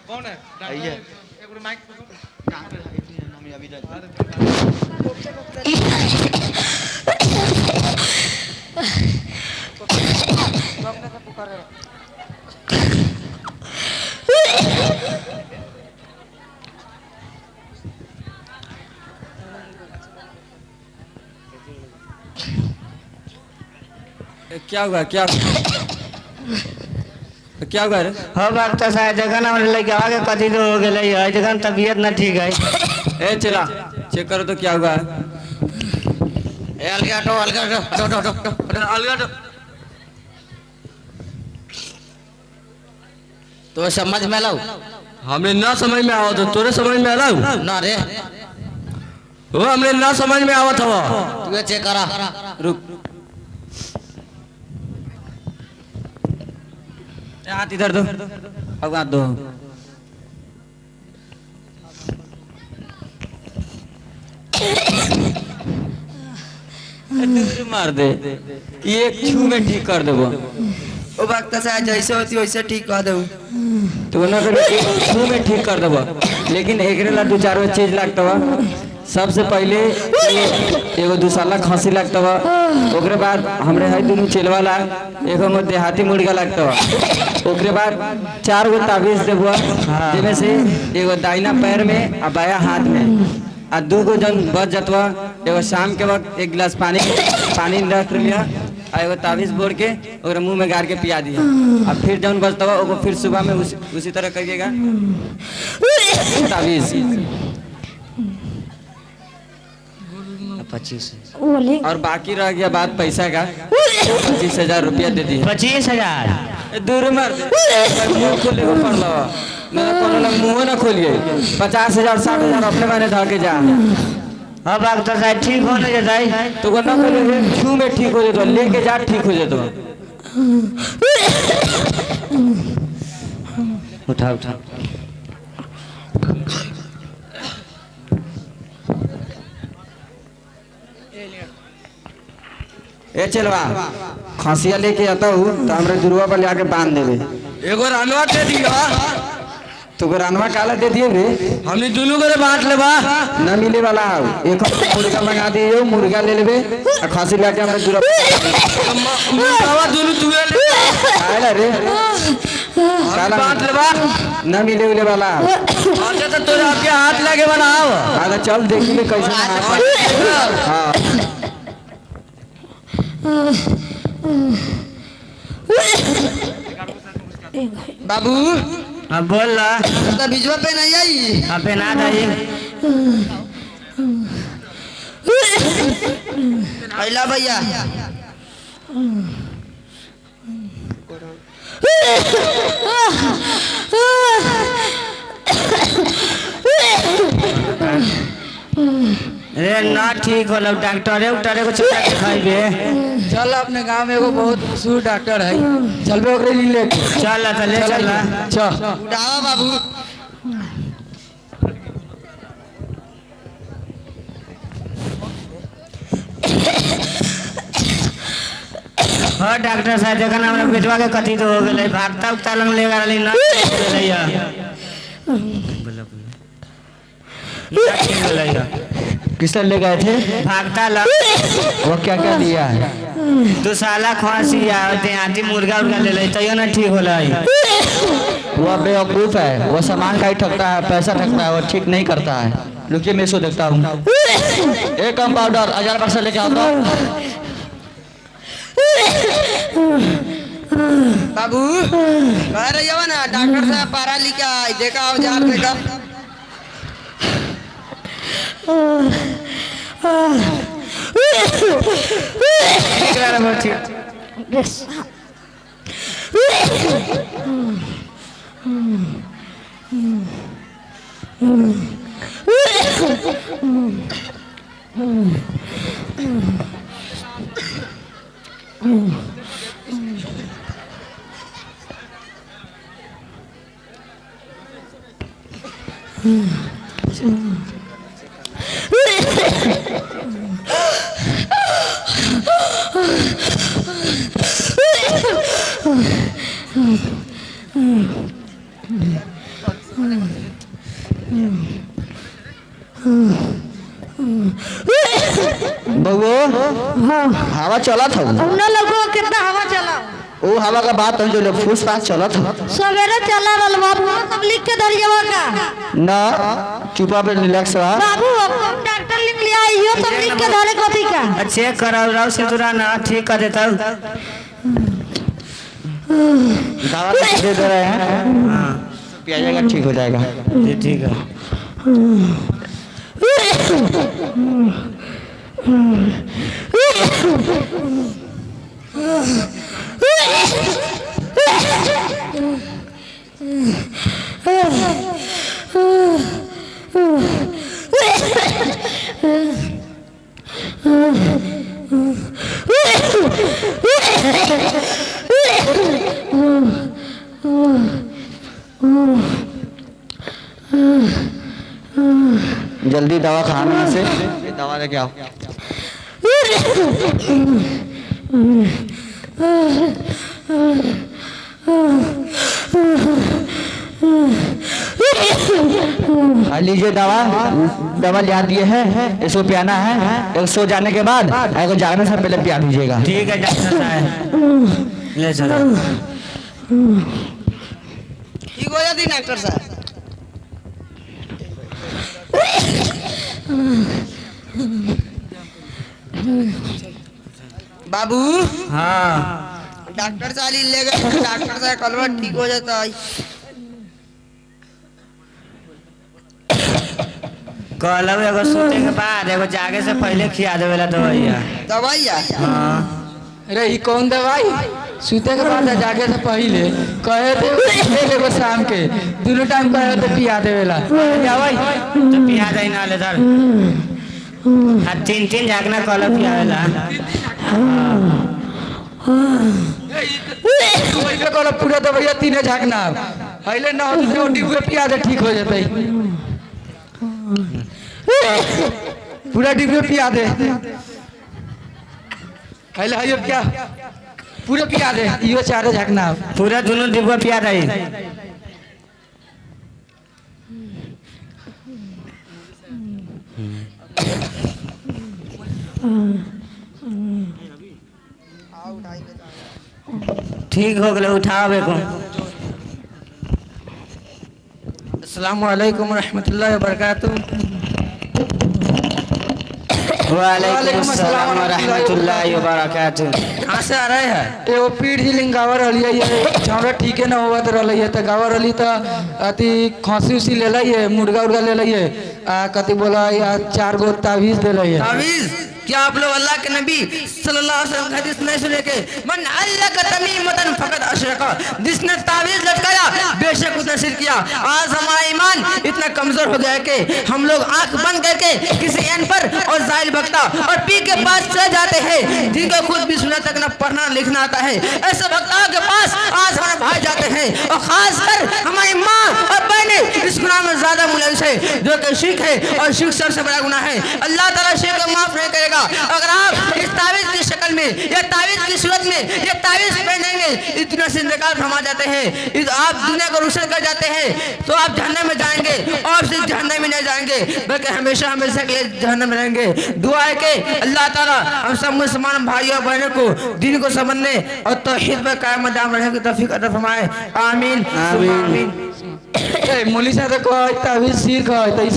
कौन है ये एक माइक कहां पे है हम अभी तक सामने से पुकार रहा क्या हुआ क्या क्या हुआ रे? हो बात तो शायद जगह ना लेके आगे कथी तो हो गए है जगह तबीयत ना ठीक है। ए चला चेक करो तो क्या हुआ है। ए अलगा हटो अलगा तो समझ में लाओ हमने ना समझ में आवा तो तोरे समझ में आला ना रे वो हमने ना समझ में आवा था तू चेक करा रुक हाथ इधर दो अब हाथ दो मार दे एक छू में ठीक कर देबो ओ वक्त से जैसे होती वैसे ठीक कर दो तो ना कर एक छू में ठीक कर देबो लेकिन एकरे ला दो चार चीज लगता बा। सबसे पहले एगो दूसरा खांसी लगता बा ओकरे बाद हमरे है दोनों चेलवाला एगो में देहाती मुर्गा लगता बा ओकरे बाद 4 गो ताबीज देबो जेमे से एगो दाहिना पैर में आ बाया हाथ में आ 2 गो जन बच जतवा एगो शाम के वक्त 1 गिलास पानी रख लिया आ एगो ताबीज बोर के और मुंह में गाड़ के पिया दिया अब फिर जौन बचता वो फिर सुबह में उसी तरह करिएगा ताबीज 25 और बाकी रह गया बात पैसा का 25,000 रुपया दे दिए 25,000 दूर मर मुंह खोले को पड़ लो ना कोनो ना मुंह ना खोलिए 50,000 60,000 अपने माने धर के जा अब वक्त तो शायद ठीक होने जाता है तो को ना खोले छू में ठीक हो जातो लेके जा ठीक हो जातो उठा ए चलवा खांसिया लेके आता हूँ तो हमरे दुरुआ पर लाके बांध देवे एगो रानवा दे दिया तो रानवा काला दे दिए रे हमने दोनों करे बांट लेबा ना मिले वाला एक मुर्गा मंगा दियो मुर्गा ले लेबे और खांसी लाके हमरे दुरुआ मुर्गावा दोनों तुए ले काला रे काला बांट लेबा ना मिले वाला अच्छा तो तोरे आपके हाथ लागे बनाओ आधा चल देखी ले कैसे हां बाबू अब बोल ला तो बिजवा पे नहीं आई अब पे ना जाइए अइला भैया रे ना ठीक होला डॉक्टर को चला के खाइबे चल अपने गांव में एगो बहुत मशहूर डॉक्टर है चलबे ओकरे ले चल ले चल चल उठाओ बाबू हाँ डॉक्टर साहब जगह हमरा बेटवा के कथी तो हो गेलै भागता उगता लंग ले गली ना गेलैया किसने ले गए थे भागता लंग वो क्या क्या दिया है तू साला खांसी या देहाती मुर्गा उर्गा ले ले तैयो ना ठीक होला वो बेवकूफ है वो सामान का ही ठगता है पैसा ठगता है वो ठीक नहीं करता है रुकिए मैं इसको देखता हूँ एक कम पाउडर 1000 लेके आता हूँ बाबू कह रही हो ना डॉक्टर साहब पारा लेके आए देखा औजार देखा हवा चला था हमने लोगों को कितना हवा चला वो हवा का बात हम जो लोग फूस फास चला था सवेरे चला रहा बाबू सब लिख के धरिएवा का ना चुपा पे रिलैक्स रहा बाबू डॉक्टर लिख लिया यो सब लिख के धरे कथी का चेक कराओ राव से तुरा ना ठीक कर देता हूँ। दवा दे रहे हैं हाँ पिया जाएगा ठीक हो जाएगा जी ठीक है। जल्दी दवा खाने से दवा लेके आओ लीजिए दवा दवा लिया दिए हैं इसको पियाना है एक सो जाने के बाद एक जागने से पहले पिया दीजिएगा ठीक है डॉक्टर साहब ले चलो। ठीक हो जाती डॉक्टर साहब बाबू हाँ डॉक्टर साहब ले गए डॉक्टर साहब कलवा ठीक हो जाता है कहलू एगो सोते के बाद एगो जागे से पहले खिया देवेला दवाइया दवाइया हाँ अरे ये कौन दवाई सूते के बाद जागे से पहले कहे थे एगो शाम के दोनों टाइम कहे थे पिया देवेला दवाई तो पिया दे ना ले धर हाँ तीन तीन झागना कहला पियावेला कहलो पूरा दवाइया तीने झाकना पहले ना हो डिब्बे पिया दे ठीक हो जाते पूरा डिब्बे पिया दे पहले है क्या पूरे पिया दे यो चारे झाकना पूरा दोनों डिब्बा पिया दे ठीक हो गए उठावे को। अस्सलाम वालेकुम रहमतुल्लाहि व बरकातुहू। वालेकुम अस्सलाम व रहमतुल्लाहि व बरकातुहू। कहाँ से आ रहे हैं? एगो पीठ जिलिंग गावर रही है छौड़ा ठीक है ना हुआ तो रही है तो गावर रही तो अति खांसी उसी ले ली है मुर्गा उर्गा ले ली है कति बोला या 4 गो तावीज दे रही है। तावीज क्या आप लोग अल्लाह के नबी सल्लल्लाहु अलैहि वसल्लम हदीस नहीं सुने के मन अल्लाह का तमीमतन फकत अशरका जिसने तावीज लटकाया बेशक उसने शिरक किया। आज हमारा ईमान इतना कमजोर हो गया है कि हम लोग आंख बंद करके किसी एन पर और जाहिल भक्ता और पी के पास चले जाते हैं जिनको खुद भी सुना तक न पढ़ना लिखना आता है। ऐसे भक्ताओं के पास आज हमारे भाई जाते हैं और खासकर हमारी माँ और बहनें इस गुनाह में ज्यादा मुलविस है जो कि शिरक है और शिरक सबसे बड़ा गुनाह है। अल्लाह ताला शिरक को माफ नहीं करेगा। अगर आप इस तावीज की शक्ल में या तावीज की सूरत में या तावीज पहनेंगे इतना से इंतकाल फरमा जाते हैं आप दुनिया को रोशन कर जाते हैं तो आप जहन्नम में जाएंगे और सिर्फ जहन्नम में नहीं जाएंगे बल्कि हमेशा हमेशा के लिए जहन्नम में रहेंगे। दुआ है कि अल्लाह ताला हम सब मुसलमान भाइयों बहनों को दीन को समझने और तौहीद पर कायम दाम रहने की तौफीक अता फरमाए। आमीन आमीन। मुली से तो कोई तावीज सिर है तो इस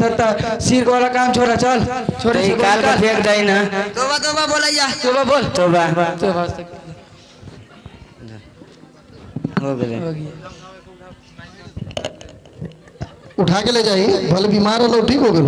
सिर वाला काम छोड़ा चल छोड़े काल का फेंक दे ना तोबा तोबा बोलैया तोबा बोल तोबा तोबा हो गए उठा के ले जाइए भले बीमार हो ठीक हो गए